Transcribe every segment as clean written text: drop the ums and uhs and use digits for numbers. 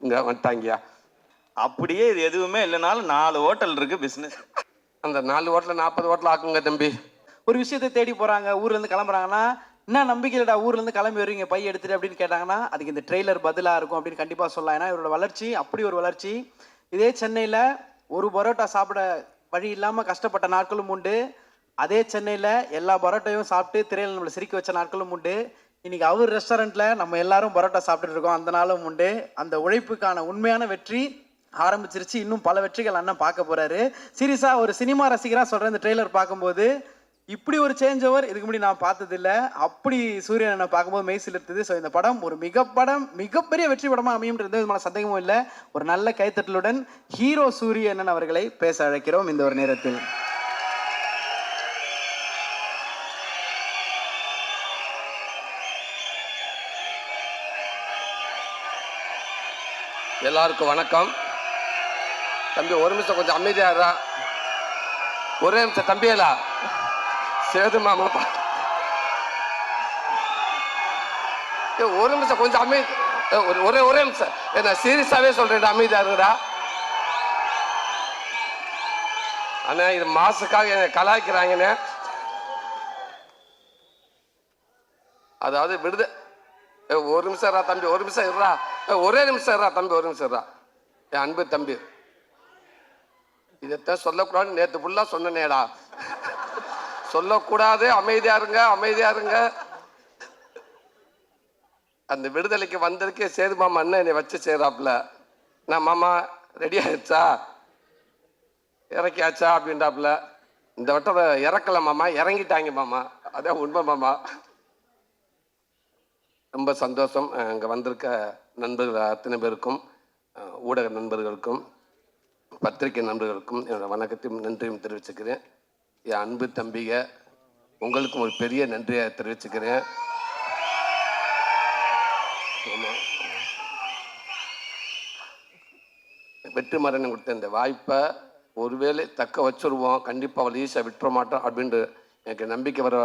இங்கே வந்துட்டாங்கயா. அப்படியே இது எதுவுமே இல்லைனாலும் 4 ஹோட்டல் இருக்கு பிஸ்னஸ். அந்த 4 ஹோட்டலில் 40 ஹோட்டல் ஆக்குங்க தம்பி. ஒரு விஷயத்தை தேடி போகிறாங்க, ஊர்லேருந்து கிளம்புறாங்கன்னா, என்ன நம்பிக்கையிலடா ஊர்லேருந்து கிளம்பி வருவீங்க பை எடுத்துட்டு அப்படின்னு கேட்டாங்கன்னா, அதுக்கு இந்த ட்ரெய்லர் பதிலாக இருக்கும் அப்படின்னு கண்டிப்பாக சொல்லலாம். ஏன்னா இவரோட வளர்ச்சி அப்படி ஒரு வளர்ச்சி. இதே சென்னையில் ஒரு பரோட்டா சாப்பிட வழி இல்லாமல் கஷ்டப்பட்ட நாட்களும் உண்டு. அதே சென்னையில் எல்லா பரோட்டாவையும் சாப்பிட்டு திரையில் நம்மளை சிரிக்க வச்ச நாட்களும் உண்டு. இன்னைக்கு அவர் ரெஸ்டாரண்ட்டில் நம்ம எல்லாரும் பரோட்டா சாப்பிட்டுட்டு இருக்கோம், அந்த நாளும் உண்டு. அந்த உழைப்புக்கான உண்மையான வெற்றி ஆரம்பிச்சிருச்சு. இன்னும் பல வெற்றிகள் அண்ணன் பார்க்க போறாரு. சீரியஸாக ஒரு சினிமா ரசிகராக சொல்கிறேன், இந்த ட்ரெய்லர் பார்க்கும்போது இப்படி ஒரு சேஞ்ச் ஓவர் இதுக்கு முன்னாடி நான் பார்த்ததில்ல. அப்படி சூரியன் அண்ணனை பார்க்கும்போது மெய் சிலிர்த்துது. ஸோ இந்த படம் ஒரு மிகப்பெரிய வெற்றி படமாக அமையும்ன்றது விதமான சந்தேகமும் இல்லை. ஒரு நல்ல கைத்தட்டலுடன் ஹீரோ சூரியன் அவர்களை பேச அழைக்கிறோம் இந்த ஒரு நேரத்தில். எல்லாருக்கும் வணக்கம். தம்பி ஒரு நிமிஷம் கொஞ்சம் அமைதியாடுறா. ஒரே நிமிஷம் தம்பியலா சேது மாமா ஒரு நிமிஷம் கொஞ்சம் ஒரே நிமிஷம். நான் சீரியஸாவே சொல்றேன், அமைதியா இருங்கடா அண்ணா. இது மாசுக்காக என்னை கலாய்க்கிறாங்கன்னு. அதாவது விடுத ஒரு நிமிஷம் இருடா தம்பி, ஒரு நிமிஷம் இருடா. ஒரே நிமிஷம் இருடா தம்பி, ஒரு நிமிஷம் இருடா. என் அன்பு தம்பி, இதைத்தான் சொல்லக்கூடாது நேற்று ஃபுல்லாக சொன்னேடா. சொல்லக்கூடாது, அமைதியா இருங்க அமைதியா இருங்க. அந்த விடுதலைக்கு வந்திருக்கே சேது மாமா அண்ணன் என்னை வச்சு செய்கிறாப்புல. நான் மாமா ரெடி ஆயிடுச்சா இறக்கியாச்சா அப்படின்றாப்புல. இந்த வட்டம் இறக்கல மாமா, இறங்கிட்டாங்க மாமா. அதான் உண்மை மாமா. ரொம்ப சந்தோஷம். அங்கே வந்திருக்க நண்பர்கள் அத்தனை பேருக்கும், ஊடக நண்பர்களுக்கும், பத்திரிகை நண்பர்களுக்கும் என்னோட வணக்கத்தையும் நன்றியும் தெரிவிச்சுக்கிறேன். என் அன்பு தம்பிக உங்களுக்கும் ஒரு பெரிய நன்றியை தெரிவிச்சுக்கிறேன். வெற்றிமாறன் கொடுத்த இந்த வாய்ப்பை ஒருவேளை தக்க வச்சுருவோம், கண்டிப்பாக அவள் ஈஸியாக விட்டுற மாட்டோம் அப்படின்ட்டு எனக்கு நம்பிக்கை வர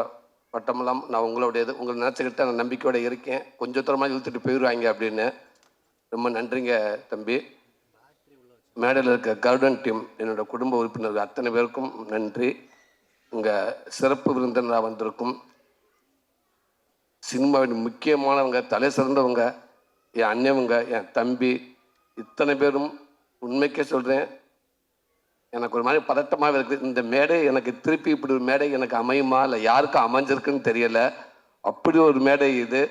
பட்டமெல்லாம் நான் உங்களுடையது. உங்களை நினச்சிக்கிட்டு நான் நம்பிக்கையோடு இருக்கேன். கொஞ்சம் தூரமாக இழுத்துட்டு போயிடுவாங்க அப்படின்னு. ரொம்ப நன்றிங்க தம்பி. மேடையில் இருக்க கார்டன் டீம், என்னோட குடும்ப உறுப்பினர்கள் அத்தனை பேருக்கும் நன்றி. உங்கள் சிறப்பு விருந்தினராக வந்திருக்கும் சினிமாவின் முக்கியமானவங்க, தலை சிறந்தவங்க, என் அண்ணவங்க, என் தம்பி, இத்தனை பேரும் உண்மைக்கே சொல்கிறேன், எனக்கு ஒரு மாதிரி பதட்டமாக இருக்குது. இந்த மேடை எனக்கு திருப்பி இப்படி ஒரு மேடை எனக்கு அமையுமா இல்லை யாருக்கும் அமைஞ்சிருக்குன்னு தெரியலை. அப்படி ஒரு மேடை இது.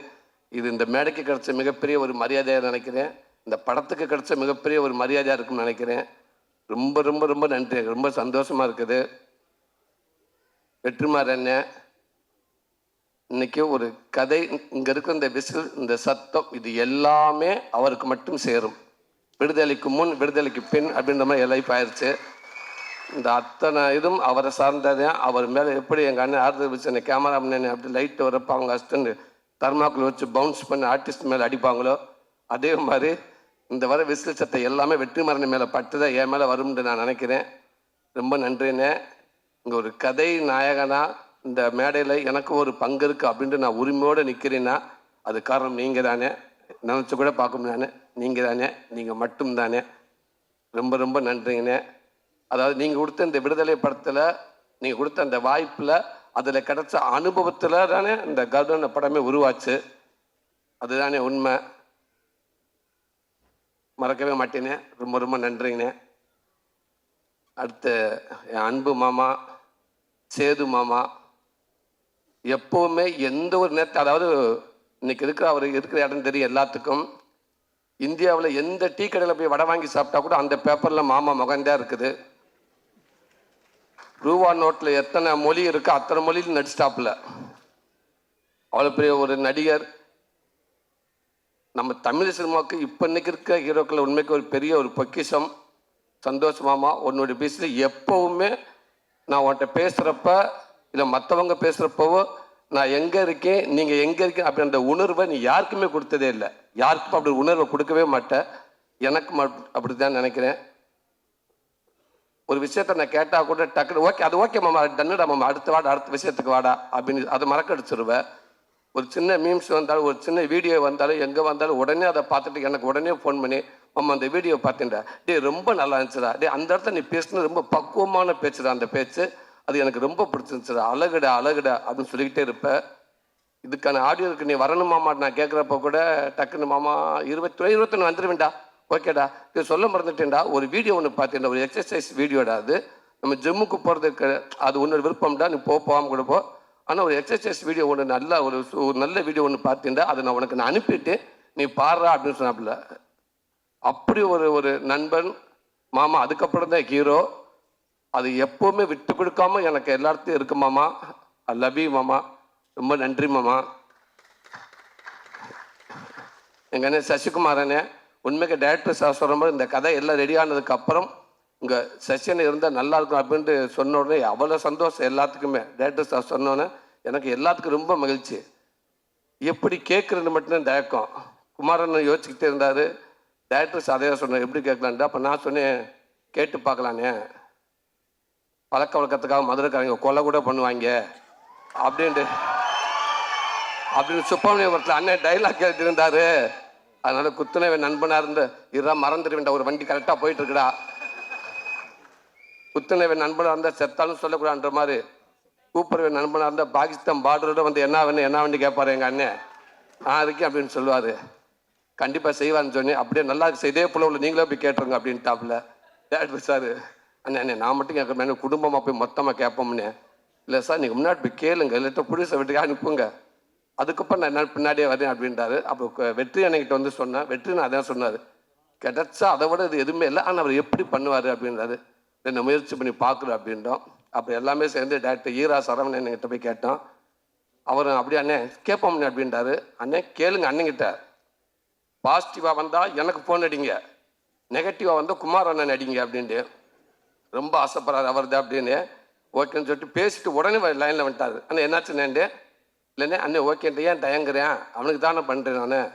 இந்த மேடைக்கு கிடைச்ச மிகப்பெரிய ஒரு மரியாதையாக நினைக்கிறேன். இந்த படத்துக்கு கிடைச்ச மிகப்பெரிய ஒரு மரியாதையாக இருக்குன்னு நினைக்கிறேன். ரொம்ப ரொம்ப ரொம்ப நன்றி. ரொம்ப சந்தோஷமாக இருக்குது. வெற்றிமாறன் இன்னைக்கு ஒரு கதை, இங்கே இருக்கிற இந்த விசில், இந்த சத்தம், இது எல்லாமே அவருக்கு மட்டும் சேரும். விடுதலைக்கு முன் விடுதலைக்கு பின் அப்படின்ற மாதிரி லைஃப் ஆயிடுச்சு. இந்த அத்தனை இதுவும் அவரை சார்ந்தது. அவர் மேலே எப்படி எங்கள் அண்ணன் ஆறுதல் வச்சு என்னை கேமரா பண்ண அப்படி லைட்டு வரப்போ அவங்க அசிஸ்டண்ட் தர்மாக்குள்ள வச்சு பவுன்ஸ் பண்ணி ஆர்டிஸ்ட் மேலே அடிப்பாங்களோ, அதே மாதிரி இந்த வர விசில் சத்தை எல்லாமே வெற்றிமாறன் மேலே பட்டுதான் என் மேலே வரும்னு நான் நினைக்கிறேன். ரொம்ப நன்றிண்ணே. இங்கே ஒரு கதை நாயகனா இந்த மேடையில் எனக்கு ஒரு பங்கு இருக்குது அப்படின்ட்டு நான் உரிமையோடு நிற்கிறேன்னா அது காரணம் நீங்கள் தானே. நினச்சி கூட பார்க்க முடியானே, நீங்கள் தானே, நீங்கள் மட்டும்தானே. ரொம்ப ரொம்ப நன்றிங்கண்ணே. அதாவது நீங்கள் கொடுத்த இந்த விடுதலை படத்தில், நீங்கள் கொடுத்த அந்த வாய்ப்பில், அதில் கிடைச்ச அனுபவத்தில் தானே இந்த கர்டன் படமே உருவாச்சு. அதுதானே உண்மை. மறக்கவே மாட்டேனே. ரொம்ப ரொம்ப நன்றிங்கண்ணே. அடுத்து என் அன்பு மாமா சேது மாமா, எப்போவுமே எந்த ஒரு நேரத்தை, அதாவது இன்னைக்கு அவர் இருக்கிற இடம் தெரியும் எல்லாத்துக்கும். இந்தியாவில் எந்த டீ கடையில் போய் வடை வாங்கி சாப்பிட்டா கூட அந்த பேப்பரில் மாமா முகந்தான் இருக்குது. ரூபா நோட்டில் எத்தனை மொழி இருக்கோ அத்தனை மொழியில் நடிச்சிட்டாப்புல. அவ்வளோ பெரிய ஒரு நடிகர். நம்ம தமிழ் சினிமாவுக்கு இப்போ இன்னைக்கு இருக்க ஹீரோக்கள் உண்மைக்கு ஒரு பெரிய ஒரு பொக்கிஷம். சந்தோஷமாமா, உன்னுடைய பேசில் எப்போவுமே நான் உன்கிட்ட பேசுகிறப்ப இல்லை மற்றவங்க பேசுகிறப்பவோ நான் எங்கே இருக்கேன், நீங்கள் எங்கே இருக்கேன் அப்படின்ற உணர்வை நீ யாருக்குமே கொடுத்ததே இல்லை. யாருக்கும் அப்படி உணர்வை கொடுக்கவே மாட்டேன். எனக்கு அப்படி தான் நினைக்கிறேன். ஒரு விஷயத்த நான் கேட்டால் கூட டக்குனு ஓகே, அது ஓகே மாமா, டன்னுடா மாமா, அடுத்த விஷயத்துக்கு வாடா அப்படின்னு அதை மறக்கடிச்சிருவேன். ஒரு சின்ன மீம்ஸ் வந்தாலும், ஒரு சின்ன வீடியோ வந்தாலும், எங்கே வந்தாலும் உடனே அதை பார்த்துட்டு எனக்கு உடனே ஃபோன் பண்ணி ஆமாம் அந்த வீடியோ பார்த்தேன்டா, டேய் ரொம்ப நல்லா இருந்துச்சுடா, டே அந்த இடத்துல நீ பேசுனது ரொம்ப பக்குவமான பேச்சுடா, அந்த பேச்சு அது எனக்கு ரொம்ப பிடிச்சிருந்துச்சுடா, அழகுடா அழகுடா அப்படின்னு சொல்லிக்கிட்டே இருப்பேன். இதுக்கான ஆடியோ இருக்கு, நீ வரணுமாமா நான் கேட்குறப்ப கூட டக்குன்னு மாமா 21 வந்துடுவேன்டா, ஓகேடா. இது சொல்ல மறந்துட்டேன்டா, ஒரு வீடியோ ஒன்று பார்த்தேன்டா, ஒரு எக்ஸசைஸ் வீடியோடா அது. நம்ம ஜிம்முக்கு போகிறதுக்கு அது ஒன்று விருப்பம்டா, நீ போகாமல் கூட போ. ஆனால் ஒரு எக்ஸசைஸ் வீடியோ ஒன்று நல்ல ஒரு நல்ல வீடியோ ஒன்று பார்த்தேன்டா, அதை நான் உனக்கு நான் அனுப்பிட்டு நீ பாடுறா அப்படின்னு சொன்னாப்புல. அப்படி ஒரு ஒரு நண்பன் மாமா. அதுக்கப்புறம் தான் ஹீரோ. அது எப்போவுமே விட்டு கொடுக்காம எனக்கு எல்லாத்தையும் இருக்கு மாமா. ஐ லவ் யூ மாமா. ரொம்ப நன்றி மாமா. எங்க அண்ணன் சசிகுமார் அண்ணன் உண்மைக்கு டைரக்டர் சார் சொல்கிற மாதிரி இந்த கதை எல்லாம் ரெடி ஆனதுக்கு அப்புறம் உங்கள் செஷன் இருந்தால் நல்லா இருக்கும் அப்படின்ட்டு சொன்ன உடனே அவ்வளோ சந்தோஷம் எல்லாத்துக்குமே. டைரக்டர் சார் சொன்னோன்னே எனக்கு எல்லாத்துக்கும் ரொம்ப மகிழ்ச்சி. எப்படி கேட்குறதுன்னு மட்டும்தான் தயக்கம். குமாரன் யோசிச்சுக்கிட்டே இருந்தார். டைரக்டர்ஸ் அதே சொன்னார் எப்படி கேட்கலான்ட்டு. அப்போ நான் சொன்னேன் கேட்டு பார்க்கலானே, பழக்க வழக்கத்துக்காக மதுரைக்காரங்க கொலை கூட பண்ணுவாங்க அப்படின்ட்டு அப்படின்னு சுப்பிரமணியபுரத்தில் அண்ணன் டைலாக் எழுதியிருந்தாரு. அதனால குத்துனவன் நண்பனாக இருந்து இதெல்லாம் மறந்துடுவேன்டா, ஒரு வண்டி கரெக்டாக போயிட்டு இருக்குடா, குத்துனவன் நண்பனாக இருந்தால் செத்தாலும் சொல்லக்கூடாதுன்ற மாதிரி, கூப்பிடுவேன் நண்பனாக இருந்தால் பாகிஸ்தான் பார்டரோட வந்து என்ன வண்டி கேட்பாரு எங்கள் அண்ணன், நான் இருக்கேன் அப்படின்னு சொல்லுவார். கண்டிப்பாக செய்வார்னு சொன்னேன். அப்படியே நல்லா இருக்கு, இதே போல உள்ள நீங்களே போய் கேட்டுருங்க அப்படின்ட்டாப்புல டேரக்டர் சார். அண்ணே நான் மட்டும் கேட்குறேன், குடும்பமாக போய் மொத்தமாக கேட்போம்னே. இல்லை சார் நீங்கள் முன்னாடி போய் கேளுங்க, இல்லாட்ட புடிசை வீட்டுக்கு அனுப்புங்க, அதுக்கப்புறம் நான் என்ன பின்னாடியே வரேன் அப்படின்றாரு. அப்போ வெற்றி அன்னைக்கிட்ட வந்து சொன்னேன். வெற்றி நான் அதான் சொன்னார், கிடைச்சா அதை விட இது எதுவுமே இல்லை, ஆனால் அவர் எப்படி பண்ணுவார் அப்படின்றாரு. என்ன முயற்சி பண்ணி பார்க்குறோம் அப்படின்றோம். அப்போ எல்லாமே சேர்ந்து டேரக்டர் ஈரா சரவணன் என்கிட்ட போய் கேட்டோம். அவரும் அப்படியே அண்ணே கேட்போம்னே அப்படின்றாரு. அண்ணே கேளுங்க அண்ணங்கிட்ட, பாசிட்டிவாக வந்தால் எனக்கு ஃபோன் அடிங்க, நெகட்டிவாக வந்தால் குமார் அண்ணன் அடிங்க அப்படின்ட்டு. ரொம்ப ஆசைப்படுறாரு அவர் தான் அப்படின்னு. ஓகேன்னு சொல்லிட்டு பேசிட்டு உடனே லைனில் வந்துட்டார். அண்ணே என்னாச்சுன்னேன்ட்டு. இல்லைண்ணே அண்ணே ஓகேன்ட்டு ஏன் தயங்குறேன், அவனுக்கு தானே பண்ணுறேன், நான்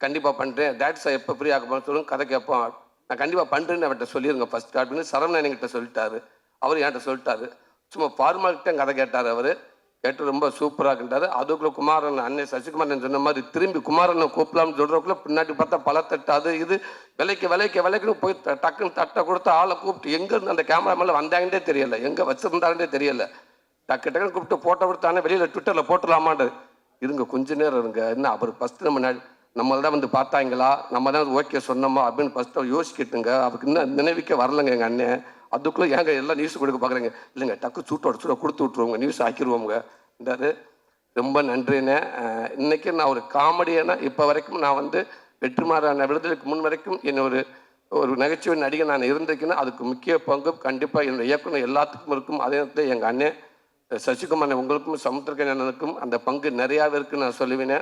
கண்டிப்பாக பண்ணுறேன், டேரக்டர் சார் எப்போ ஃப்ரீ ஆக சொல்லுங்க, கதை கேட்போம், நான் கண்டிப்பாக பண்ணுறேன்னு அவர்கிட்ட சொல்லிடுங்க ஃபஸ்ட் அப்படின்னு சரவணன் என்கிட்ட சொல்லிட்டாரு. அவர் என்கிட்ட சொல்லிட்டாரு. சும்மா ஃபார்மாலிட்டியும் கதை கேட்டார். அவர் கேட்டு ரொம்ப சூப்பராக இருக்கின்றாரு. அதுக்குள்ளே குமாரன் அண்ணன் சசிகுமாரன் சொன்ன மாதிரி திரும்பி குமாரனை கூப்பிடலாம்னு சொல்கிறக்குள்ளே பின்னாடி பார்த்தா பல தட்டு அது இது விலைக்குன்னு போய் டக்குன்னு தட்டை கொடுத்து ஆளை கூப்பிட்டு எங்கேருந்து அந்த கேமரா மேலே வந்தாங்கன்னே தெரியலை, எங்கே வச்சுருந்தாங்கன்னே தெரியலை. டக்குன்னு கூப்பிட்டு ஃபோட்டோ கொடுத்தானே வெளியில் ட்விட்டரில் போட்டுடலாமான்னு. இருங்க கொஞ்ச நேரம் இருங்க, என்ன அவர் ஃபஸ்ட்டு நம்மள தான் வந்து பார்த்தாங்களா, நம்ம தான் ஓகே சொன்னோமா அப்படின்னு ஃபஸ்ட்டு யோசிக்கிட்டுங்க. அவருக்கு இன்னும் நினைவிக்க வரலைங்க எங்கள் அண்ணன். அதுக்குள்ளே ஏங்க எல்லாம் நியூஸ் கொடுக்க பார்க்குறேங்க. இல்லைங்க டக்கு சூட்டோட கொடுத்து விட்ருவோங்க, நியூஸ் ஆக்கிடுவோங்க என்றாரு. ரொம்ப நன்றிண்ணே. இன்றைக்கி நான் ஒரு காமெடியான இப்போ வரைக்கும் நான் வந்து வெற்றிமாறன் விடுதலைக்கு முன் வரைக்கும் என்ன ஒரு நகைச்சுவை நடிகை நான் இருந்திருக்கேன்னா அதுக்கு முக்கிய பங்கு கண்டிப்பாக என்னோட இயக்குனர் எல்லாத்துக்கும் இருக்கும். அதே நேரத்தில் எங்கள் அண்ணன் சசிகுமார் உங்களுக்கும் சமுத்திரக்கணி அண்ணனுக்கும் அந்த பங்கு நிறையாவே இருக்குன்னு நான் சொல்லுவேன்.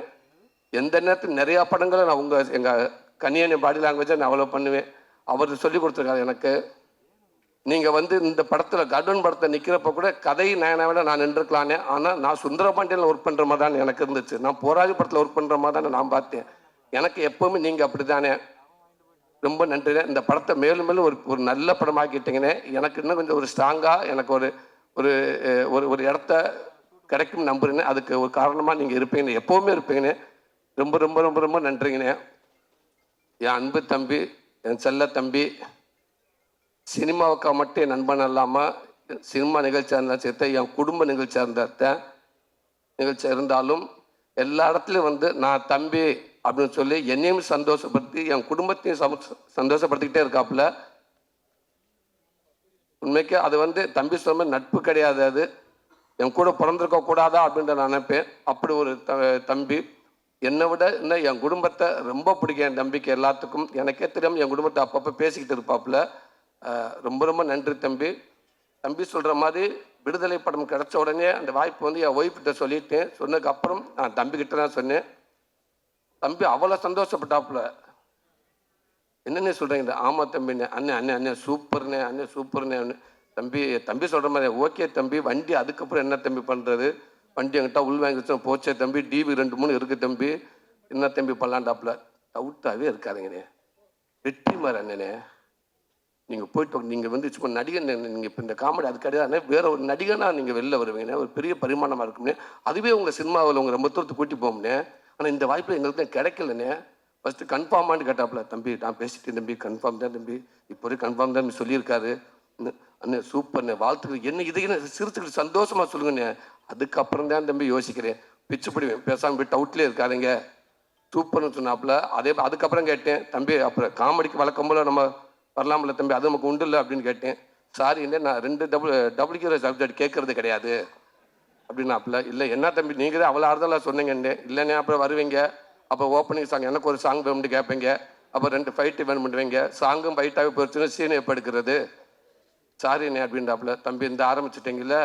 எந்த நேரத்தில் நிறையா படங்களை நான் எங்கள் கன்னியனை பாடி லாங்குவேஜை நான் அவ்வளோ பண்ணுவேன். அவர் சொல்லி கொடுத்துருக்காரு எனக்கு. நீங்கள் வந்து இந்த படத்தில் கர்டன் படத்தை நிற்கிறப்ப கூட கதை விட நான் நின்றுக்கலானே, ஆனால் நான் சுந்தரபாண்டியில் ஒர்க் பண்ணுற மாதிரி தான் எனக்கு இருந்துச்சு. நான் போராளி படத்தில் ஒர்க் பண்ணுற மாதிரி தான் நான் பார்த்தேன். எனக்கு எப்போவுமே நீங்கள் அப்படி தானே. ரொம்ப நன்றிண்ணே. இந்த படத்தை மேலும் மேலும் ஒரு நல்ல படமாக்கிட்டீங்கன்னே. எனக்கு இன்னும் கொஞ்சம் ஒரு ஸ்ட்ராங்காக எனக்கு ஒரு ஒரு இடத்த கிடைக்கும் நம்புறேன்னு. அதுக்கு ஒரு காரணமாக நீங்கள் இருப்பீங்கன்னு, எப்போவுமே இருப்பீங்கண்ணே. ரொம்ப ரொம்ப ரொம்ப ரொம்ப நன்றிங்கண்ணே. என் அன்பு தம்பி, என் செல்ல தம்பி, சினிமாவுக்காக மட்டும் என் நண்பன் இல்லாமல் சினிமா நிகழ்ச்சியாக இருந்தாலும் சேர்த்த என் குடும்ப நிகழ்ச்சியாக நிகழ்ச்சியாக இருந்தாலும் எல்லா இடத்துலையும் வந்து நான் தம்பி அப்படின்னு சொல்லி என்னையும் சந்தோஷப்படுத்தி என் குடும்பத்தையும் சந்தோஷப்படுத்திக்கிட்டே இருக்காப்புல. உண்மைக்கு அது வந்து தம்பி சொல்ல நட்பு கிடையாது, அது என் கூட பிறந்திருக்க கூடாதா அப்படின்ற நான் நினைப்பேன். அப்படி ஒரு தம்பி. என்னை விட இன்னும் என் குடும்பத்தை ரொம்ப பிடிக்கும் என் தம்பிக்கு எல்லாத்துக்கும். எனக்கே தெரியாமல் என் குடும்பத்தை அப்பப்போ பேசிக்கிட்டு இருப்பாப்புல. ரொம்ப ரொம்ப நன்றி தம்பி. தம்பி சொல்கிற மாதிரி விடுதலை படம் கிடச்ச உடனே அந்த வாய்ப்பு வந்து என் ஒய்ஃப்கிட்ட சொல்லிட்டேன். சொன்னதுக்கப்புறம் நான் தம்பிக்கிட்ட தான் சொன்னேன். தம்பி அவ்வளோ சந்தோஷப்பட்டாப்புல. என்னென்ன சொல்கிறீங்க? ஆமாம் தம்பிண்ணே. அண்ணன் சூப்பர்ண்ணே, அண்ணன் சூப்பர்ண்ணே. தம்பி சொல்கிற மாதிரி ஓகே தம்பி, வண்டி அதுக்கப்புறம் என்ன தம்பி பண்ணுறது, வண்டி என்கிட்ட உள் வாங்கிச்சு போச்சே தம்பி, டிவி 2-3 இருக்குது தம்பி, என்ன தம்பி பண்ணலான்டாப்புல. டவுட்டாகவே இருக்காதுங்கண்ணே. வெற்றிமாறன் அண்ணனே, நீங்கள் போயிட்டு நீங்கள் வந்து இப்போ நடிகன், நீங்கள் இப்போ இந்த காமெடி அது கிடையாது, வேற ஒரு நடிகனாக நீங்கள் வெளில வருவீங்கண்ணே, ஒரு பெரிய பரிமாணமாக இருக்கும்னே. அதுவே உங்கள் சினிமாவில் உங்கள் ரொம்ப தூரத்து கூட்டி போகும்னே. ஆனால் இந்த வாய்ப்பு எங்களுக்கு தான் கிடைக்கலண்ணே. ஃபஸ்ட்டு கன்ஃபார்மான்னு கேட்டாப்புல. தம்பி நான் பேசிட்டேன் தம்பி, கன்ஃபார்ம் தான் தம்பி, இப்போ வரைக்கும் கன்ஃபார்ம் தான் சொல்லியிருக்காரு. அண்ணே சூப்பர்ண்ணே, வாழ்த்துக்கள். என்ன இதை என்ன சிரிச்சுக்கிட்டு சந்தோஷமாக சொல்லுங்கண்ணே. அதுக்கப்புறம் தான் தம்பி யோசிக்கிறேன், பிச்சு பிடிவேன், பேசாமல் போய் டவுட்லேயே இருக்காருங்க, சூப்பர்னு சொன்னாப்புல. அதுக்கப்புறம் கேட்டேன், தம்பி அப்புறம் காமெடிக்கு வழக்கம் போல் நம்ம வரலாம்ல தம்பி, அது நமக்கு உண்டு இல்லை அப்படின்னு கேட்டேன். சாரி என்ன, நான் 2 டபுள்யூ சப்ஜெக்ட் கேட்கறது கிடையாது அப்படின்னாப்புல. இல்லை என்ன தம்பி நீங்கள் தான் அவ்வளோ ஆறுதலாக சொன்னீங்கன்னு. இல்லைண்ணே அப்புறம் வருவீங்க, அப்போ ஓப்பனிங் சாங் எனக்கு ஒரு சாங் வேணும்னு கேட்பீங்க, அப்போ 2 ஃபைட்டு வேணும் பண்ணுவீங்க, சாங்கும் ஃபைட்டாகவே போயிடுச்சுன்னா சீனை எப்போ எடுக்கிறது. சாரிண்ணே அப்படின்றாப்புல. தம்பி இந்த ஆரம்பிச்சிட்டிங்கள,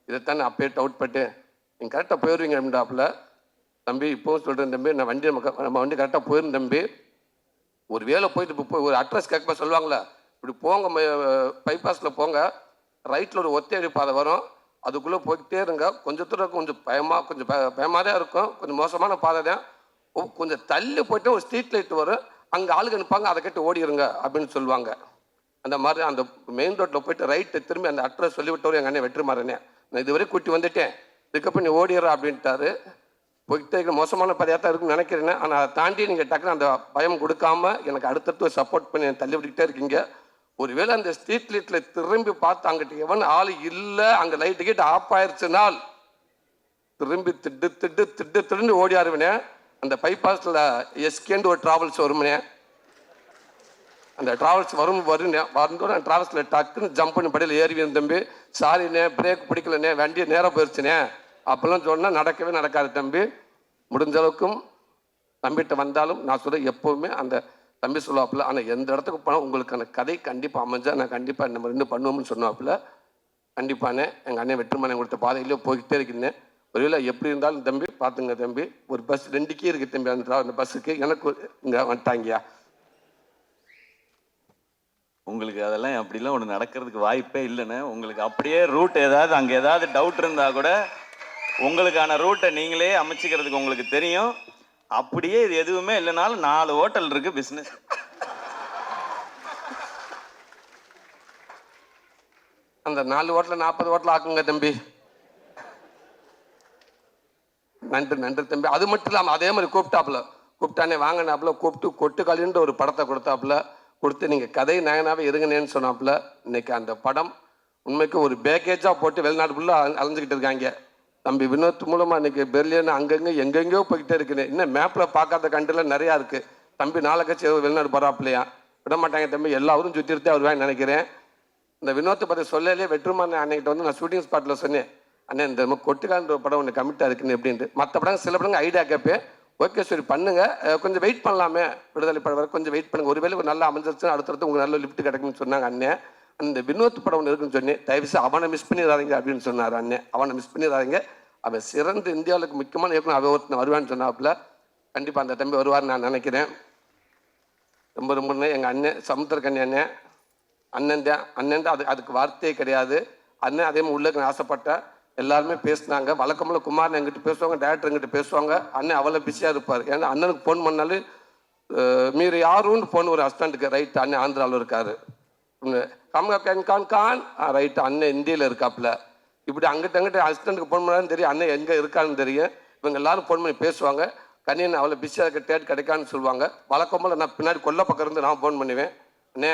இதைத்தான் நான் அப்பயே டவுட் பட்டேன், நீங்கள் கரெக்டாக போயிடுவீங்க அப்படின்றாப்புல. தம்பி இப்போவும் சொல்கிறேன் தம்பி, நான் வண்டி நம்ம வண்டி கரெக்டாக போயிடும் தம்பி. ஒரு வேலை போயிட்டு இப்போ ஒரு அட்ரஸ் கேட்க சொல்லுவாங்களே, இப்படி போங்க பைபாஸில் போங்க, ரைட்டில் ஒரு ஒத்தையடி பாதை வரும், அதுக்குள்ளே போய்கிட்டே இருங்க. கொஞ்சம் தூரம் கொஞ்சம் பயமாக தான் இருக்கும், கொஞ்சம் மோசமான பாதை தான். கொஞ்சம் தள்ளி போய்ட்டு ஒரு ஸ்ட்ரீட் லைட் வரும், அங்கே ஆளுங்க நிற்பாங்க, அதை கேட்டு ஓடிடுங்க அப்படின்னு சொல்லுவாங்க. அந்த மாதிரி அந்த மெயின் ரோட்டில் போய்ட்டு ரைட்டு திரும்பி அந்த அட்ரஸ் சொல்லிவிட்டவர் எங்கள் அண்ணன் வெற்றிமாறனே, நான் இதுவரை கூட்டி வந்துட்டேன், இதுக்கப்புறம் நீ ஓடிடுற அப்படின்ட்டாரு. போய்கிட்டே இருக்க மோசமான பாதையாக தான் இருக்குன்னு நினைக்கிறேன். ஆனால் அதை தாண்டி நீங்கள் டக்குன்னு அந்த பயம் கொடுக்காம எனக்கு அடுத்தடுத்து சப்போர்ட் பண்ணி தள்ளி விட்டுக்கிட்டே இருக்கீங்க. ஒருவேளை அந்த ஸ்ட்ரீட் லைட்டில் திரும்பி பார்த்து அங்கிட்ட எவன் ஆள் இல்லை, அங்கே லைட்டு கிட்ட ஆஃப் ஆயிடுச்சுனால் திரும்பி திட்டு ஓடியாருவனே. அந்த பைபாஸில் எஸ்கேண்டு ஒரு ட்ராவல்ஸ் வருமுனே, அந்த ட்ராவல்ஸ் வரும்போது அந்த ட்ராவல்ஸில் டக்குன்னு ஜம்ப் பண்ணி படியில் ஏறிவேன் தம்பி. சாரிண்ணே பிரேக் பிடிக்கலண்ணே, வண்டியை நேராக போயிடுச்சுனே அப்பெல்லாம் சொன்னால் நடக்கவே நடக்காது தம்பி. முடிஞ்ச அளவுக்கும் தம்பிகிட்ட வந்தாலும் நான் சொல்ல எப்போவுமே அந்த தம்பி சொல்லுவாப்புல, ஆனால் எந்த இடத்துக்கு போனால் உங்களுக்கான கதை கண்டிப்பாக அமைஞ்சா நான் கண்டிப்பாக நம்ம 2 பண்ணுவோம்னு சொன்னாப்புல. கண்டிப்பானே எங்கள் அண்ணன் வெற்றிமாறன் கொடுத்த பாதையிலே போய்கிட்டே இருக்கிறேன். ஒருவேளை எப்படி இருந்தாலும் தம்பி பார்த்துங்க தம்பி, ஒரு பஸ் 2 கீ இருக்குது தம்பி, அந்த பஸ்ஸுக்கு எனக்கு இங்கே வந்துட்டாங்கயா. உங்களுக்கு அதெல்லாம் அப்படிலாம் ஒன்று நடக்கிறதுக்கு வாய்ப்பே இல்லைன்னு. உங்களுக்கு அப்படியே ரூட் ஏதாவது அங்கே ஏதாவது டவுட் இருந்தால் கூட உங்களுக்கான ரூட்டை நீங்களே அமைச்சிக்கிறதுக்கு உங்களுக்கு தெரியும். அப்படியே இது எதுவுமே இல்லைனாலும் 4 ஹோட்டல் இருக்கு பிஸ்னஸ். அந்த 4 ஹோட்டலில் 40 ஹோட்டல் ஆக்குங்க தம்பி. நன்றி தம்பி. அது மட்டும் இல்லாமல் அதே மாதிரி கூப்பிட்டானே வாங்கினாப்புல, கூப்பிட்டு கொட்டுக்காலின்ற ஒரு படத்தை கொடுத்து நீங்கள் கதை நயனாவே இருங்கன்னு சொன்னாப்புல. இன்னைக்கு அந்த படம் உண்மைக்கு ஒரு பேக்கேஜாக போட்டு வெளிநாடு ஃபுல்லாக அலைஞ்சிக்கிட்டு இருக்காங்க. தம்பி வினோத் மூலமாக இன்னைக்கு பெர்லின் அங்கங்கே எங்கெங்கேயோ போய்கிட்டே இருக்குது. இன்னும் மேப்பில் பார்க்காத கண்ட்ரிலாம் நிறையா இருக்குது. தம்பி நாளைக்காச்சும் வெளிநாடு போகிறாப்புலையா, விட மாட்டாங்க தம்பி, எல்லாரும் சுற்றிருத்தே வருவான்னு நினைக்கிறேன். இந்த வினோத்தை பற்றி சொல்லலே வெற்றிமாறன் அன்னைக்கிட்ட வந்து நான் ஷூட்டிங் ஸ்பாட்டில் சொன்னேன், அண்ணே இந்த கொட்டுக்கான்ற ஒரு படம் ஒன்று கமிட்டாக இருக்குன்னு எப்படின்ட்டு. மற்ற படம் சில படங்கள் ஐடியா கேட்பேன், ஓகே சரி பண்ணுங்க, கொஞ்சம் வெயிட் பண்ணலாமே, விடுதலை படம் வரை கொஞ்சம் வெயிட் பண்ணுங்க, ஒருவேளை ஒரு நல்லா அமைஞ்சிருச்சுன்னா அடுத்தடுத்து உங்களுக்கு நல்ல லிஃப்ட் கிடைக்கும்னு சொன்னாங்க அண்ணன். அந்த வினோத் படம் ஒன்று இருக்குன்னு சொன்னேன், தயவுசு அவனை மிஸ் பண்ணிடாதீங்க அப்படின்னு சொன்னார் அண்ணன். அவனை மிஸ் பண்ணிடாதீங்க, அவன் சிறந்த இந்தியாவுக்கு முக்கியமான இயக்குனர், அவன் ஒருத்தன் வருவான்னு சொன்னாப்புல. கண்டிப்பாக அந்த தம்பி வருவார்னு நான் நினைக்கிறேன். ரொம்ப எங்கள் அண்ணன் சமுத்திரக்கண்ணி அண்ணன் தான் அதுக்கு வார்த்தையே கிடையாது. அண்ணன் அதே மாதிரி உள்ளக்கு நான் ஆசைப்பட்டேன். எல்லாருமே பேசினாங்க, வழக்கம்போல குமார் எங்கிட்ட பேசுவாங்க, டேரக்டர் எங்கிட்ட பேசுவாங்க. அண்ணன் அவ்வளோ பிஸியாக இருப்பார். ஏன்னா அண்ணனுக்கு ஃபோன் பண்ணாலும் மீறு யாருன்னு ஃபோன் ஒரு அசிஸ்டண்ட்டுக்கு, ரைட் அண்ணன் ஆந்திராவில் இருக்காரு, கான் ரைட் அண்ணன் இந்தியில் இருக்காப்புல. இப்படி அங்கிட்ட அசிஸ்டண்ட்டுக்கு ஃபோன் பண்ணாலும் தெரியும், அண்ணன் எங்கே இருக்கான்னு தெரியும். இவங்க எல்லாரும் ஃபோன் பண்ணி பேசுவாங்க. கண்ணியன் அவ்வளோ பிஸியாக இருக்க டேட் கிடைக்கான்னு சொல்லுவாங்க. வழக்கம்போல நான் பின்னாடி கொல்ல பக்கம் இருந்து நான் ஃபோன் பண்ணுவேன்,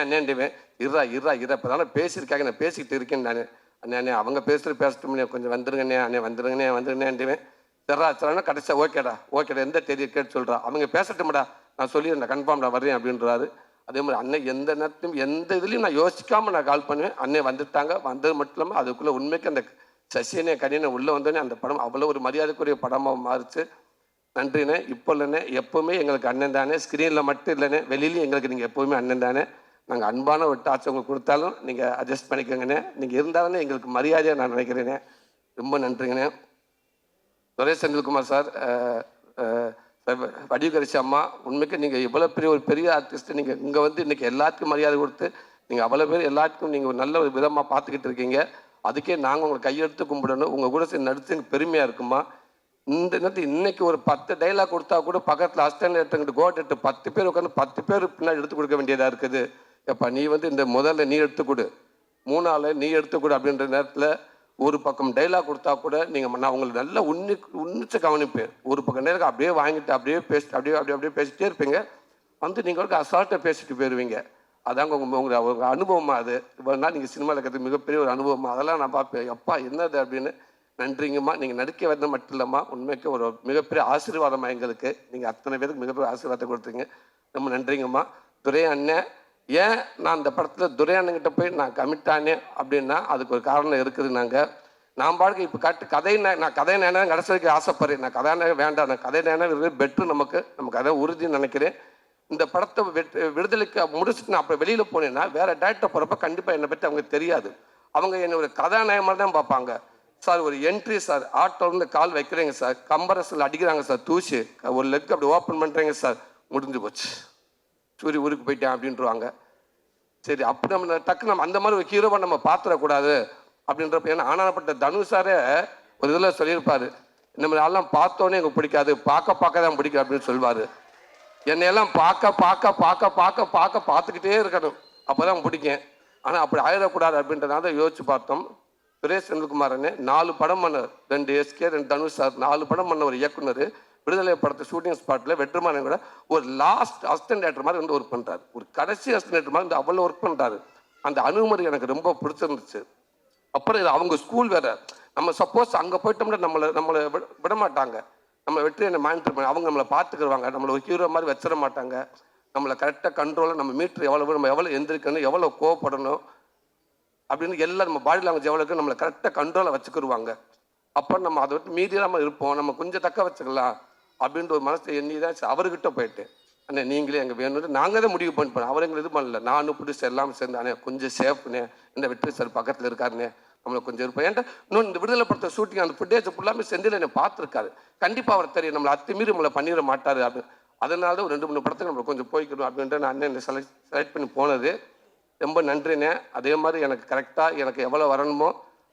அண்ணேண்டிவேன், இருறா இப்போ தானே பேசியிருக்காங்க, நான் பேசிக்கிட்டு இருக்கேன் நான். அண்ணே அவங்க பேசட்டும், கொஞ்சம் வந்துருங்கண்ணே, வந்துருங்கண்ணேண்டிவேன். சரினா கடைசியாக ஓகேடா எந்த தேதியை கேட்டு சொல்கிறா, அவங்க பேசட்டும்டா, நான் சொல்லிடுறேன் கன்ஃபார்ம்டா வர்றேன் அப்படின்றாரு. அதே மாதிரி அண்ணன் எந்த நேரத்தையும் எந்த இதுலையும் நான் யோசிக்காமல் நான் கால் பண்ணுவேன். அண்ணன் வந்துட்டாங்க, வந்தது மட்டும் இல்லாமல் அதுக்குள்ளே உண்மைக்கு அந்த சசியனே கனியனை உள்ளே வந்தோடனே அந்த படம் அவ்வளோ ஒரு மரியாதைக்குரிய படமாக மாறிச்சு. நன்றிண்ணே. இப்போ இல்லைண்ணே, எப்போவுமே எங்களுக்கு அண்ணன் தானே, ஸ்க்ரீனில் மட்டும் இல்லைண்ணே, வெளியிலையும் எங்களுக்கு நீங்கள் எப்போவுமே அண்ணன் தானே. நாங்கள் அன்பான ஒரு டார்ச் உங்களுக்கு கொடுத்தாலும் நீங்கள் அட்ஜஸ்ட் பண்ணிக்கோங்கண்ணே. நீங்கள் இருந்தாலும் எங்களுக்கு மரியாதையாக நான் நினைக்கிறேனே. ரொம்ப நன்றிங்கண்ணே. துரை செந்தில்குமார் சார், வடிவகரிசி அம்மா, உண்மைக்கு நீங்கள் இவ்வளோ ஒரு பெரிய ஆர்டிஸ்ட்டு, நீங்கள் இங்கே வந்து இன்றைக்கி எல்லாத்துக்கும் மரியாதை கொடுத்து நீங்கள் அவ்வளோ பேர் எல்லாத்துக்கும் நீங்கள் ஒரு நல்ல ஒரு விதமாக பார்த்துக்கிட்டு இருக்கீங்க. அதுக்கே நாங்கள் உங்களை கையெடுத்து கும்பிடணும். உங்கள் கூட சேர்ந்து நடித்து எனக்கு பெருமையாக இருக்குமா. இந்த நேரத்தில் இன்றைக்கி ஒரு 10 டைலாக் கொடுத்தா கூட பக்கத்தில் அஸ்டன் எடுத்துக்கிட்டு கோட் 10 பேர் உட்காந்து 10 பேர் பின்னாடி எடுத்து கொடுக்க வேண்டியதாக இருக்குது. எப்போ நீ வந்து இந்த முதல்ல நீ எடுத்துக்கொடு, 3ஆள் நீ எடுத்துக்கொடு அப்படின்ற நேரத்தில் ஒரு பக்கம் டைலாக் கொடுத்தா கூட நீங்கள் நான் உங்களுக்கு நல்லா உன்னிச்சு கவனிப்பேன். ஒரு பக்கம் நேரம் அப்படியே வாங்கிட்டு அப்படியே பேசிட்டு அப்படியே பேசிட்டே இருப்பீங்க. வந்து நீங்கள் ஒரு அசால்ட்டாக பேசிட்டு போயிடுவீங்க. அதாங்க உங்கள் அனுபவமாக அது இவ்வளோ நாள் நீங்கள் சினிமாவில் இருக்கிறது மிகப்பெரிய ஒரு அனுபவமாக அதெல்லாம் நான் பார்ப்பேன். எப்பா என்னது அப்படின்னு. நன்றிங்கம்மா. நீங்கள் நடிக்க வந்தது மட்டும் இல்லைம்மா, உண்மைக்கு ஒரு மிகப்பெரிய ஆசீர்வாதமாக எங்களுக்கு. நீங்கள் அத்தனை பேருக்கு மிகப்பெரிய ஆசீர்வாதத்தை கொடுத்தீங்க. ரொம்ப நன்றிங்கம்மா. துரை அண்ணன், ஏன் நான் அந்த படத்தில் துரை அண்ணங்கிட்ட போய் நான் கமிட் ஆனேன் அப்படின்னா அதுக்கு ஒரு காரணம் இருக்குது. நான் பாட்டுக்கு இப்போ கதை நான் கதை நேரம் கடைசிக்கு ஆசைப்படுறேன். நான் கதாநாயகம் வேண்டாம், நான் கதை நேரம் பெட்ரு நம்ம கதை உறுதின்னு நினைக்கிறேன். இந்த படத்தை விடுதலைக்கு முடிச்சுட்டு நான் அப்போ வெளியில் போனேன்னா வேறு டேரக்டர் போகிறப்ப கண்டிப்பாக என்னை பற்றி அவங்க தெரியாது. அவங்க என்னை ஒரு கதாநாயகமாக தான் பார்ப்பாங்க. சார் ஒரு என்ட்ரி சார், ஆட்டோலேருந்து கால் வைக்கிறீங்க சார், கம்பரஸில் அடிக்கிறாங்க சார், தூசி ஒரு லெக் அப்படி ஓப்பன் பண்ணுறீங்க சார், முடிஞ்சு போச்சு, சூரிய ஊருக்கு போயிட்டேன் அப்படின்ட்டுருவாங்க. சரி, அப்படி நம்ம டக்கு நம்ம அந்த மாதிரி ஒரு ஹீரோவை நம்ம பார்த்துடக்கூடாது அப்படின்றப்ப. ஏன்னா ஆனாப்பட்ட தனுஷாரே ஒரு இதில் சொல்லியிருப்பார், இந்த மாதிரி ஆள்லாம் பார்த்தோன்னே எனக்கு பிடிக்காது, பார்க்க தான் பிடிக்கும் அப்படின்னு சொல்லுவார். என்னையெல்லாம் பார்த்துக்கிட்டே இருக்கணும், அப்போ தான் பிடிக்கும். ஆனால் அப்படி ஆயிடக்கூடாது அப்படின்றதால யோசிச்சு பார்த்தோம். சுரேஷ் செந்தில்குமாரன்னு 4 படம் பண்ணார், 2 எஸ்கே 2 தனுஷ் சார், 4 படம் பண்ண ஒரு இயக்குனர். விடுதலை படத்தை ஷூட்டிங் ஸ்பாட்டில் வெற்றிமாறன் கூட ஒரு லாஸ்ட் அசிஸ்டன்ட் டேரக்டர் மாதிரி வந்து ஒர்க் பண்ணுறாரு, ஒரு கடைசி அசிஸ்டன்ட் டேரக்டர் மாதிரி வந்து அவ்வளோ ஒர்க் பண்ணுறாரு. அந்த அணுகுமுறை எனக்கு ரொம்ப பிடிச்சிருந்துச்சு. அப்புறம் இது அவங்க ஸ்கூல் வேறு, நம்ம சப்போஸ் அங்கே போயிட்டோம்னா நம்மளை விட மாட்டாங்க, நம்ம வெற்றி என்ன மானிட்டர் பண்ணி அவங்க நம்மளை பார்த்துக்குருவாங்க, நம்மளை ஒரு ஹீரோ மாதிரி வச்சிட மாட்டாங்க. நம்மளை கரெக்டாக கண்ட்ரோலாக நம்ம மீட்ரு நம்ம எவ்வளோ எந்திரிக்கணும், எவ்வளோ கோவப்படணும் அப்படின்னு எல்லாம் நம்ம பாடி லாங்குவேஜ் எவ்வளோக்கு நம்மளை கரெக்டாக கண்ட்ரோலாக வச்சுக்கிடுவாங்க. அப்போ நம்ம அதை விட்டு மீறியாமல் இருப்போம், நம்ம கொஞ்சம் தக்க வச்சுக்கலாம் அப்படின்ற ஒரு மனசை எண்ணி தான் அவர்கிட்ட போயிட்டு, அண்ணே நீங்களே எங்கள் வேணும்னு நாங்கள் தான் முடிவு பண்ணிப்போம். அவர் எங்களை இது பண்ணல, நானும் பிடிச்சி எல்லாம் சேர்ந்து அண்ணே கொஞ்சம் சேஃப்னே, இந்த வெற்றி சார் பக்கத்தில் இருக்காருண்ணே, நம்மளை கொஞ்சம் இருப்போம். ஏன்டா இன்னும் இந்த விடுதலை படத்தை ஷூட்டிங் அந்த ஃபுட்டேஜ் ஃபுல்லாமே செந்தில் என்னை பார்த்துருக்காரு. கண்டிப்பாக அவர் தெரியும் நம்மளை அத்துமீறி நம்மளை பண்ணிட மாட்டார் அப்படின்னு. அதனால ஒரு 2-3 படத்துக்கு நம்மளை கொஞ்சம் போய்க்கணும் அப்படின்ட்டு நான் அண்ணன் செலக்ட் பண்ணி போனது. ரொம்ப நன்றிண்ணே. அதே மாதிரி எனக்கு கரெக்டாக எனக்கு எவ்வளோ வரணுமோ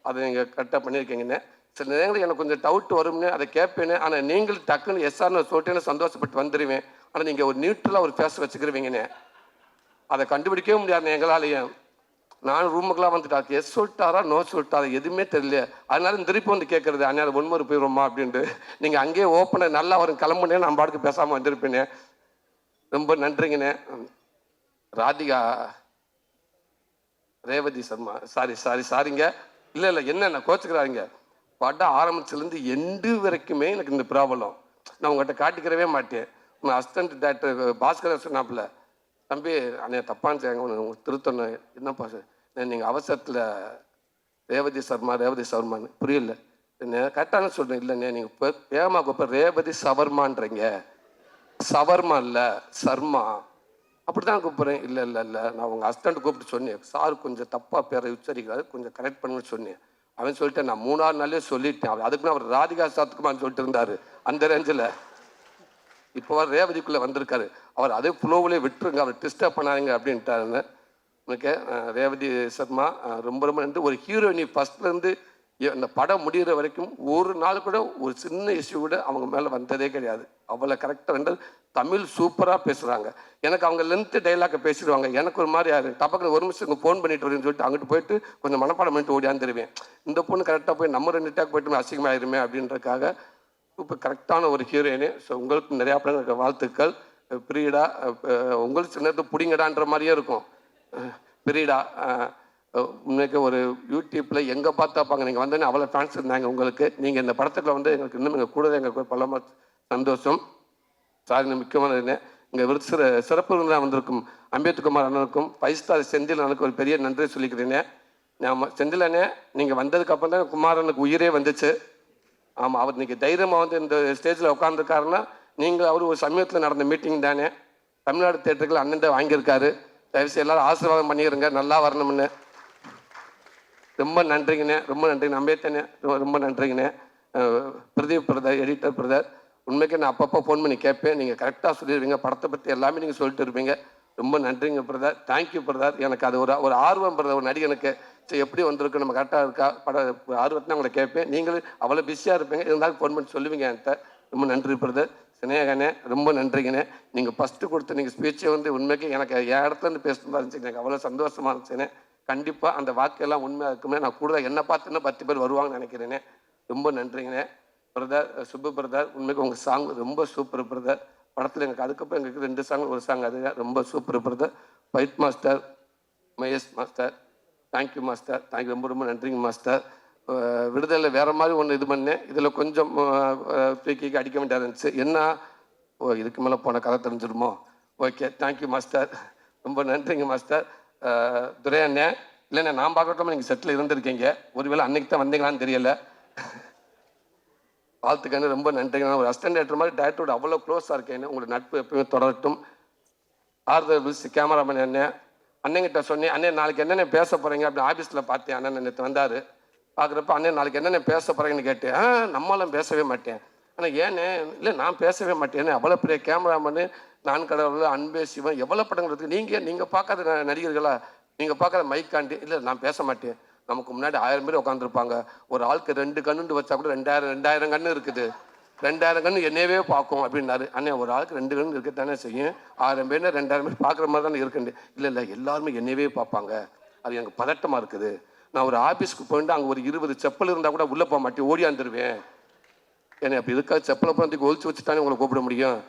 அதை நீங்கள் கரெக்டாக பண்ணியிருக்கீங்கண்ணே. சில நேரங்களில் எனக்கு கொஞ்சம் டவுட் வரும்னு அதை கேட்பேன்னு, ஆனால் நீங்கள் டக்குன்னு எஸ்ஆர்னு சொல்லிட்டேன்னு சந்தோஷப்பட்டு வந்துடுவேன். ஆனால் நீங்கள் ஒரு நியூட்ரலாக ஒரு ஃபேஸ் வச்சுக்கிருவீங்கண்ணே, அதை கண்டுபிடிக்கவே முடியாதுண்ணே எங்களாலேயும். நான் ரூமுக்கெல்லாம் வந்துட்டு எஸ் சொல்லிட்டாரா நோ சொல்லிட்டாரா எதுவுமே தெரியல. அதனால திருப்பி வந்து கேட்குறது, அண்ணா ஒன்மொரு போயிடுவோமா அப்படின்ட்டு. நீங்கள் அங்கேயே ஓப்பனாக நல்லா வரும் கிளம்புனே நான் பாட்டுக்கு பேசாமல் வந்திருப்பேனே. ரொம்ப நன்றிங்கண்ணே. ராதிகா ரேவதி சர்மா, சாரிங்க, இல்லை என்னென்ன கோச்சுக்கிறாருங்க. படம் ஆரம்பிச்சிலேருந்து எண்டு வரைக்குமே எனக்கு இந்த ப்ராப்ளம் நான் உங்கள்கிட்ட காட்டிக்கிறவே மாட்டேன். நான் அசிஸ்டன்ட் டேரக்டர் பாஸ்கர் சொன்னாப்புல, தம்பி அண்ணே தப்பான்னு செய்யாங்க உங்களுக்கு திருத்தணும், என்னப்பா சார் நீங்கள் அவசரத்தில் ரேவதி சர்மான்னு புரியல, என்ன கரெக்டான சொல்கிறேன். இல்லைண்ணே நீங்கள் இப்போ ஏமா இப்போ ரேவதி சவர்மான்றீங்க, சவர்மா இல்லை சர்மா அப்படி தான் கூப்பிட்றேன். இல்லை நான் உங்கள் அசிஸ்டண்ட் கூப்பிட்டு சொன்னேன், சார் கொஞ்சம் தப்பாக பேரை உச்சரிக்கிறாரு, கொஞ்சம் கரெக்ட் பண்ணுன்னு சொன்னேன். அவன் சொல்லிட்டேன், நான் 3-4 நாளே சொல்லிட்டேன். அதுக்குன்னு அவர் ராதிகா சாத்துக்குமான்னு சொல்லிட்டு இருந்தார் அந்த ரேஞ்சில். இப்போ அவர் ரேவதிக்குள்ளே வந்திருக்காரு, அவர் அதே ஃப்ளோவிலே விட்டுருங்க, அவர் டிஸ்டர்ப் பண்ணாதீங்க அப்படின்ட்டாருன்னு. ஓகே, ரேவதி சர்மா ரொம்ப நன்றி. ஒரு ஹீரோயினி ஃபஸ்ட்லேருந்து அந்த படம் முடிகிற வரைக்கும் ஒரு நாள் கூட ஒரு சின்ன இஷ்யூ கூட அவங்க மேலே வந்ததே கிடையாது. அவ்வளோ கரெக்டாக ரெண்டு தமிழ் சூப்பராக பேசுகிறாங்க. எனக்கு அவங்க லென்த்து டைலாக்கை பேசிடுவாங்க, எனக்கு ஒரு மாதிரி யார் டப்பக்கு ஒரு நிமிஷம் ஃபோன் பண்ணிட்டு வரேன்னு சொல்லிட்டு அங்கிட்டு போயிட்டு கொஞ்சம் மனப்பாடம் பண்ணிட்டு ஓடியாந்துருவேன். இந்த பொண்ணு கரெக்டாக போய் நம்ம 2 டேக் போய்ட்டு அசிங்கமாயிருமே அப்படின்றதுக்காக சூப்பர் கரெக்டான ஒரு ஹீரோயினு. ஸோ உங்களுக்கு நிறையா படம் வாழ்த்துக்கள். பிரியடா உங்களுக்கு சின்னது பிடிங்கடான்ற மாதிரியே இருக்கும். பிரியடா உண்மைக்கு ஒரு யூடியூப்பில் எங்கே பார்த்தாப்பாங்க, நீங்கள் வந்தோடனே அவ்வளோ ஃபேன்ஸ் இருந்தாங்க உங்களுக்கு. நீங்கள் இந்த படத்துக்குள்ள வந்து எங்களுக்கு இன்னும் எங்கள் கூட எங்களுக்கு பல சந்தோஷம். சாரி முக்கியமான இங்கே சிறப்பு விருந்தினராக வந்திருக்கும் அம்பேத்குமார் அண்ணனுக்கும் 5 ஸ்டார் செந்தில் அண்ணனுக்கு ஒரு பெரிய நன்றி சொல்லிக்கிறேனே. நான் செந்தில் அண்ணே நீங்கள் வந்ததுக்கப்புறம் தான் குமாரனுக்கு உயிரே வந்துச்சு. ஆமாம், அவர் இன்றைக்கி தைரியமாக வந்து இந்த ஸ்டேஜில் உட்காந்துருக்காருன்னா நீங்கள் அவர் ஒரு சமயத்தில் நடந்த மீட்டிங் தானே. தமிழ்நாடு தேட்டருக்குள்ள அண்ணன் தான் வாங்கியிருக்காரு. தயவுசெய்து எல்லாரும் ஆசீர்வாதம் பண்ணிடுங்க, நல்லா வரணும்னு. ரொம்ப நன்றிங்கண்ணே, ரொம்ப நன்றிங்க. அம்பேத்கண்ணே ரொம்ப நன்றிங்கண்ணே. பிரதீப் பிரதர், எடிட்டர் பிரதர், உண்மைக்கு நான் அப்பப்போ ஃபோன் பண்ணி கேட்பேன், நீங்கள் கரெக்டாக சொல்லிடுவீங்க, படத்தை பற்றி எல்லாமே நீங்கள் சொல்லிட்டு இருப்பீங்க. ரொம்ப நன்றிங்க பிரதர், தேங்க்யூ பிரதர். எனக்கு அது ஒரு ஆர்வம் பிரதர், ஒரு நடிகனுக்கு சரி எப்படி வந்திருக்கு, நம்ம கரெக்டாக இருக்கா பட ஆர்வத்தை உங்களை கேட்பேன். நீங்களும் அவ்வளோ பிஸியாக இருப்பீங்க, இருந்தாலும் ஃபோன் பண்ணி சொல்லுவீங்க என்கிட்ட. ரொம்ப நன்றி பிரதர். சினேகனே ரொம்ப நன்றிங்கண்ணே. நீங்கள் ஃபஸ்ட்டு கொடுத்த நீங்கள் ஸ்பீச்சை வந்து உண்மைக்கு எனக்கு என் இடத்துலேருந்து பேசுகிறதா இருந்துச்சு, எனக்கு அவ்வளோ சந்தோஷமாக இருந்துச்சுண்ணே. கண்டிப்பாக அந்த வாக்கெல்லாம் உண்மையாக இருக்குமே. நான் கூட என்னை பார்த்துன்னா 10 பேர் வருவாங்கன்னு நினைக்கிறேனே. ரொம்ப நன்றிங்கண்ணே. பிரதர் சுப்பு பிரதர், உண்மைக்கு உங்கள் சாங் ரொம்ப சூப்பர் பிரதர். படத்தில் எனக்கு அதுக்கப்புறம் எங்களுக்கு 2 சாங், ஒரு சாங் அது ரொம்ப super brother. Fight master Mahesh master, thank you master, thank you, ரொம்ப ரொம்ப நன்றிங்க மாஸ்டர். விடுதலை வேறு மாதிரி ஒன்று இது பண்ணேன், இதில் கொஞ்சம் தூக்கி அடிக்க வேண்டியதாக இருந்துச்சு. என்ன இதுக்கு மேலே போன கதை தெரிஞ்சிடுமோ? ஓகே, தேங்க்யூ மாஸ்டர், ரொம்ப நன்றிங்க மாஸ்டர். துரை அண்ணன், இல்லைண்ணே நான் பார்க்கட்டும் நீங்கள் செட்டில் இருந்திருக்கீங்க, ஒருவேளை அன்னைக்கு தான் வந்தீங்களான்னு தெரியல. வாழ்த்துக்கான ரொம்ப நன்றிங்க. நான் ஒரு அசிஸ்டன்ட் டேரக்டர் மாதிரி டேரக்டரோட அவ்வளோ க்ளோஸாக இருக்கேன். உங்களோட நட்பு எப்பவுமே தொடரட்டும். ஆர்தர் பில்ஸ் கேமராமேன் அண்ணன், அண்ணங்கிட்ட சொன்னேன், அண்ணன் நாளைக்கு என்னென்ன பேச போகிறீங்க அப்படின்னு ஆஃபீஸில் பார்த்தேன். அண்ணன் நேற்று வந்தார். பார்க்குறப்ப அண்ணன் நாளைக்கு என்னென்ன பேச போகிறீங்கன்னு கேட்டேன். நம்மளாம் பேசவே மாட்டேன். ஆனால் ஏன்னு இல்லை, நான் பேசவே மாட்டேன்னு. அவ்வளோ பெரிய கேமராமேனு, நான் கடவுள், அன்பே சிவன், எவ்வளோ படங்கள் இருக்குது. நீங்கள் பார்க்காத நடிகர்களா, நீங்கள் பார்க்காத மைக்காண்டி. இல்லை நான் பேச மாட்டேன். நமக்கு முன்னாடி 1000 பேர் உட்காந்துருப்பாங்க. ஒரு ஆளுக்கு 2 கண்ணுண்டு வச்சா கூட 2000 கண்ணு இருக்குது. 2000 கண்ணு என்னையவே பார்க்கும் அப்படின்னாரு. அண்ணே ஒரு ஆளுக்கு 2 கண்ணு இருக்கத்தானே செய்யும். 1000 பேர்னா 2000 பேர் பார்க்குற மாதிரி தானே இருக்குண்டு. இல்லை எல்லாருமே என்னையவே பார்ப்பாங்க, அது எனக்கு பதட்டமாக இருக்குது. நான் ஒரு ஆஃபீஸ்க்கு போயிட்டு அங்கே ஒரு 20 செப்பல் இருந்தால் கூட உள்ளே போக மாட்டேன், ஓடியாந்துருவேன். ஏன்னா அப்படி இதுக்காக செப்பலை போகிறதுக்கு ஒழிச்சு வச்சுட்டானே உங்களை கூப்பிட முடியும்.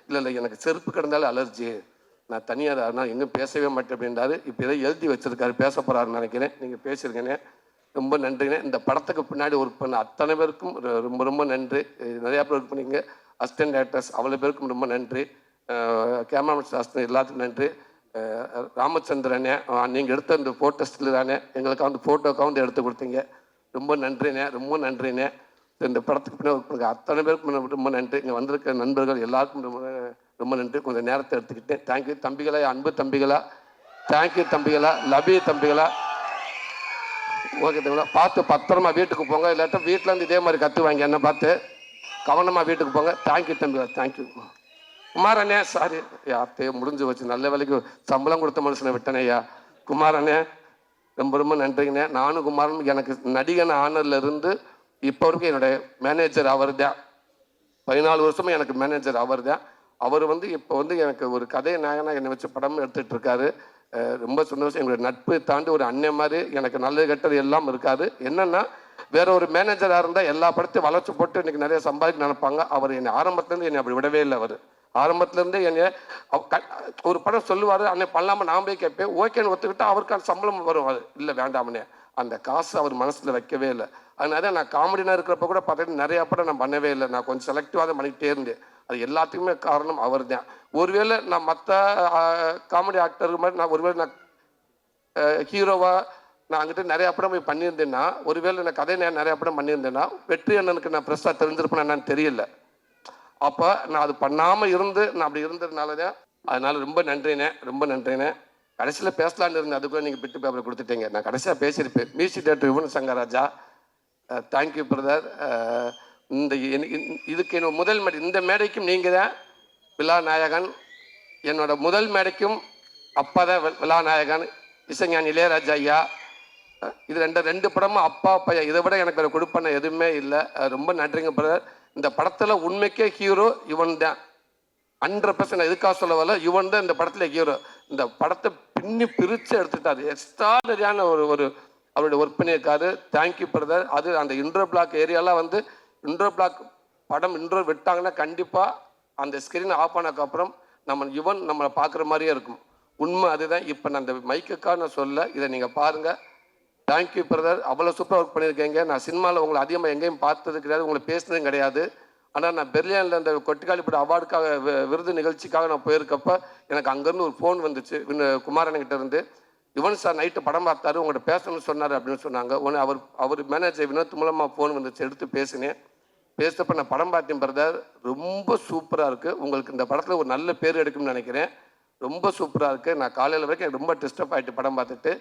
இல்லை எனக்கு செருப்பு கிடந்தாலும் அலர்ஜி, நான் தனியாக நான் எங்கேயும் பேசவே மாட்டேன் அப்படின்றாரு. இப்போ ஏதோ எழுதி வச்சிருக்காரு, பேச போகிறாருன்னு நினைக்கிறேன். நீங்கள் பேசியிருக்கேனே, ரொம்ப நன்றிங்க. இந்த படத்துக்கு பின்னாடி ஒர்க் பண்ண அத்தனை பேருக்கும் ரொம்ப ரொம்ப நன்றி. நிறையா பேர் ஒர்க் பண்ணிங்க, அசிஸ்டன்ட் டேரக்டர்ஸ் அவ்வளோ பேருக்கும் ரொம்ப நன்றி. கேமராமேன் சாஸ்திரம் எல்லாத்துக்கும் நன்றி. ராமச்சந்திரனே, நீங்கள் எடுத்த இந்த ஃபோட்டோ ஸ்டில் தானே எங்களுக்கு வந்து ஃபோட்டோக்காக வந்து எடுத்து கொடுத்தீங்க, ரொம்ப நன்றிண்ணே, ரொம்ப நன்றிண்ணே. இந்த படத்துக்கு பின்னாடி ஒர்க் பண்ணுங்க அத்தனை பேருக்கும் ரொம்ப நன்றி. இங்கே வந்திருக்க நண்பர்கள் எல்லாருக்கும் ரொம்ப ரொம்ப நன்றி. கொஞ்சம் நேரத்தை எடுத்துக்கிட்டேன். தேங்க்யூ தம்பிகளா, அன்பு தம்பிகளா, தேங்க்யூ தம்பிகளா, லபி தம்பிகளா. ஓகே தம்பிகளா, பார்த்து பத்திரமா வீட்டுக்கு போங்க. இல்லாட்டா வீட்டில் இருந்து இதே மாதிரி கற்றுவாங்க, என்ன பார்த்து கவனமாக வீட்டுக்கு போங்க. தேங்க்யூ தம்பிகளா, தேங்க்யூ. குமாரண்ணே, சாரி யார்த்தையோ முடிஞ்சு வச்சு, நல்ல வேலைக்கு சம்பளம் கொடுத்த மனுஷனை விட்டனே ஐயா. குமாரண்ணே, ரொம்ப ரொம்ப நன்றிங்கண்ணே. நானும் குமாரன் எனக்கு நடிகன் ஆனர்லேருந்து இப்போ வரைக்கும் என்னுடைய மேனேஜர் அவர் தான். 14 வருஷமும் எனக்கு மேனேஜர் அவர் தான். அவர் வந்து இப்போ வந்து எனக்கு ஒரு கதை நாயகனாக என்னை வச்சு படம் எடுத்துகிட்டு இருக்காரு. ரொம்ப சந்தோஷம். எங்களுடைய நட்பை தாண்டி ஒரு அண்ணன் மாதிரி எனக்கு நல்லது கெட்டது எல்லாம் இருக்காரு. என்னென்னா வேற ஒரு மேனேஜராக இருந்தால் எல்லா படத்தையும் வளர்ச்சி போட்டு இன்றைக்கி நிறைய சம்பாதிக்க நினைப்பாங்க. அவர் என்னை ஆரம்பத்துலேருந்து என்னை அப்படி விடவே இல்லை. அவர் ஆரம்பத்துலேருந்தே என்னை ஒரு படம் சொல்லுவார், அன்னை பண்ணலாமல் நான் போய் கேட்பேன். ஓகேன்னு ஒத்துக்கிட்டால் அவருக்கான சம்பளம் வரும். அது இல்லை வேண்டாமனே, அந்த காசு அவர் மனசில் வைக்கவே இல்லை. அதனால நான் காமெடினா இருக்கிறப்ப கூட பார்த்துட்டு நிறையா படம் நான் பண்ணவே இல்லை. நான் கொஞ்சம் செலக்டிவாக தான் பண்ணிக்கிட்டே இருந்தேன். அது எல்லாத்துக்குமே காரணம் அவர் தான். ஒருவேளை நான் மற்ற காமெடி ஆக்டர் மாதிரி நான் ஒருவேளை நான் ஹீரோவாக நான் அங்கிட்ட நிறையா படம் போய் பண்ணியிருந்தேன்னா, ஒருவேளை நான் கதை நிறையா படம் பண்ணியிருந்தேன்னா வெற்றி அண்ணனுக்கு நான் ப்ரெஸ்ஸாக தெரிஞ்சிருப்பேன் என்னன்னு தெரியல. அப்போ நான் அது பண்ணாமல் இருந்து நான் அப்படி இருந்ததுனால தான். அதனால ரொம்ப நன்றிண்ணே, ரொம்ப நன்றிண்ணே. கடைசியில் பேசலான்னு இருந்தேன், அதுக்குள்ளே நீங்கள் பிட்டு பேப்பரை கொடுத்துட்டீங்க. நான் கடைசியாக பேசியிருப்பேன். Music director Yuvan Shankar Raja, thank you brother. இந்த இதுக்கு என்னோட முதல் மேடை, இந்த மேடைக்கும் நீங்கள் தான் விழா நாயகன். என்னோட முதல் மேடைக்கும் அப்பா தான் விழா நாயகன், இசைஞானி இளையராஜா ஐயா. இது ரெண்டு படமும் அப்பா பையன், இதை விட எனக்கு வேறு கொடுப்பண்ண எதுவுமே இல்லை. ரொம்ப நன்றிங்க பிரதர். இந்த படத்தில் உண்மைக்கே ஹீரோ யுவன் தான். 100% எதுக்காக சொல்ல வரல, யுவன் தான் இந்த படத்தில் ஹீரோ. இந்த படத்தை பிரித்து எடுத்துட்டாரு. எக்ஸ்ட்ராடரியான ஒரு அவருடைய ஒர்க் பண்ணியிருக்காரு. Thank you brother. அது அந்த இன்ட்ரோ பிளாக் ஏரியாலாம் வந்து இன்ட்ரோ பிளாக் படம் இன்ட்ரோ விட்டாங்கன்னா கண்டிப்பாக அந்த ஸ்க்ரீன் ஆஃப் ஆனதுக்கப்புறம் நம்ம யுவன் நம்மளை பார்க்குற மாதிரியே இருக்கும். உண்மை அதுதான். இப்போ நான் அந்த மைக்குக்காக நான் சொல்ல, இதை நீங்கள் பாருங்கள். Thank you brother. அவ்வளோ சூப்பராக ஒர்க் பண்ணியிருக்கீங்க. நான் சினிமாவில் உங்களை அதிகமாக எங்கேயும் பார்த்தது கிடையாது, உங்களை பேசுனதும் கிடையாது. ஆனால் நான் பெர்லினில் அந்த கொட்டிக்காளிப்பட்ட அவார்டுக்காக விருது நிகழ்ச்சிக்காக நான் போயிருக்கப்ப எனக்கு அங்கேருந்து ஒரு ஃபோன் வந்துச்சு குமாரன்கிட்ட இருந்து. யுவன் சார் நைட்டு படம் பார்த்தாரு, உங்கள்கிட்ட பேசணும்னு சொன்னார் அப்படின்னு சொன்னாங்க. உடனே அவர் மேனேஜர் வினோத் மூலமாக ஃபோன் வந்துச்சு, எடுத்து பேசினேன். பேசுகிறப்ப நான் படம் பார்த்தேன் பிரதர், ரொம்ப சூப்பராக இருக்குது. உங்களுக்கு இந்த படத்தில் ஒரு நல்ல பேர் எடுக்கும்னு நினைக்கிறேன். ரொம்ப சூப்பராக இருக்குது. நான் காலையில் வரைக்கும் எனக்கு ரொம்ப டிஸ்டர்ப் ஆகிட்டு படம் பார்த்துட்டு,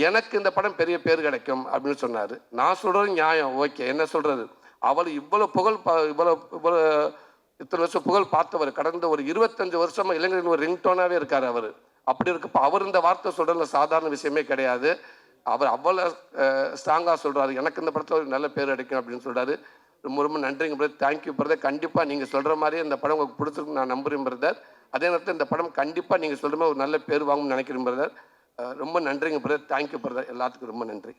எனக்கு இந்த படம் பெரிய பேர் கிடைக்கும் அப்படின்னு சொன்னார். நான் சொல்கிறது நியாயம், ஓகே. என்ன சொல்கிறது, அவள் இவ்வளோ புகழ் இவ்வளோ இத்தனை வருஷம் புகழ் பார்த்தவர், கடந்த ஒரு 25 வருஷமாக இளைஞரின் ஒரு ரிங்டோனாகவே இருக்கார் அவர். அப்படி இருக்கப்போ அவர் இந்த வார்த்தை சொல்கிறதுல சாதாரண விஷயமே கிடையாது. அவர் அவ்வளோ ஸ்ட்ராங்காக சொல்கிறாரு, எனக்கு இந்த படத்தில் ஒரு நல்ல பேர் கிடைக்கும் அப்படின்னு சொல்கிறாரு. ரொம்ப ரொம்ப நன்றிங்க பிரதர். Thank you brother. கண்டிப்பாக நீங்கள் சொல்கிற மாதிரியே இந்த படம் உங்களுக்கு பிடிச்சிருக்கு நான் நம்புகிறேன் பிரதர். அதே நேரத்தில் இந்த படம் கண்டிப்பாக நீங்கள் சொல்கிற மாதிரி ஒரு நல்ல பேர் வாங்கணும்னு நினைக்கிறேன் பிரதர். ரொம்ப நன்றிங்க பிரதர். Thank you brother. எல்லாத்துக்கும் ரொம்ப நன்றி.